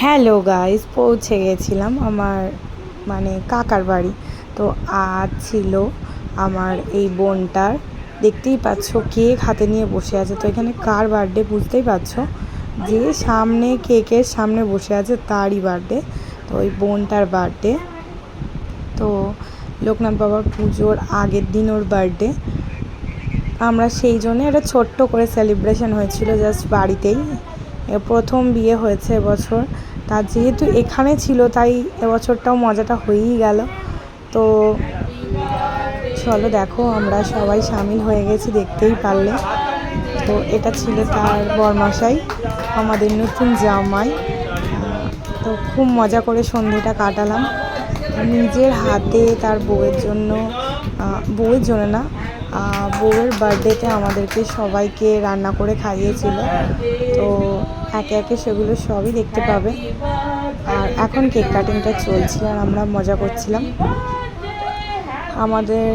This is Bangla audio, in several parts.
হ্যালো গাইস, পৌঁছে গেছিলাম আমার কাকার বাড়ি। তো আজ ছিল আমার এই বোনটার, দেখতেই পাচ্ছ কেক হাতে নিয়ে বসে আছে। তো এখানে কার বার্থডে বুঝতেই পারছো, যে সামনে কেকের সামনে বসে আছে তারই বার্থডে। তো ওই বোনটার বার্থডে। তো লোকনাথ বাবার পুজোর আগের দিন ওর বার্থডে। আমরা সেই জন্য একটা ছোট্ট করে সেলিব্রেশন হয়েছিল জাস্ট বাড়িতেই। প্রথম বিয়ে হয়েছে এবছর, তার যেহেতু এখানে ছিল তাই এবছরটাও মজাটা হয়েই গেল। তো চলো দেখো, আমরা সবাই সামিল হয়ে গেছি, দেখতেই পারলে। তো এটা ছিল তার বরমশাই, আমাদের নতুন জামাই। তো খুব মজা করে সন্ধেটা কাটালাম নিজের হাতে। তার বউয়ের জন্য না, বউয়ের বার্থডেতে আমাদেরকে সবাইকে রান্না করে খাইয়েছিল। তো একে একে সেগুলো সবই দেখতে পাবে। আর এখন কেক কাটিংটা চলছিল আর আমরা মজা করছিলাম। আমাদের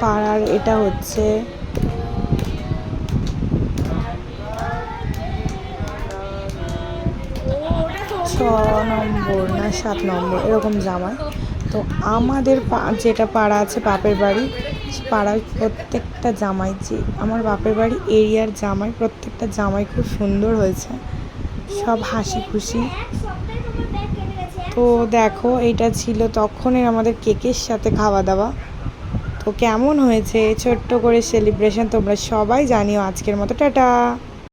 পাড়ার এটা হচ্ছে 6 নম্বর না 7 নম্বর এরকম জামাই। তো আমাদের যেটা পাড়া আছে বাপের বাড়ি, পাড়ায় প্রত্যেকটা জামাই, যে আমার বাপের বাড়ি এরিয়ার জামাই, প্রত্যেকটা জামাই খুব সুন্দর হয়েছে, সব হাসি খুশি। তো দেখো, এটা ছিল তখনের আমাদের কেকের সাথে খাওয়া দাওয়া। তো কেমন হয়েছে ছোট্ট করে সেলিব্রেশন তোমরা সবাই জানিও। আজকের মতো টাটা।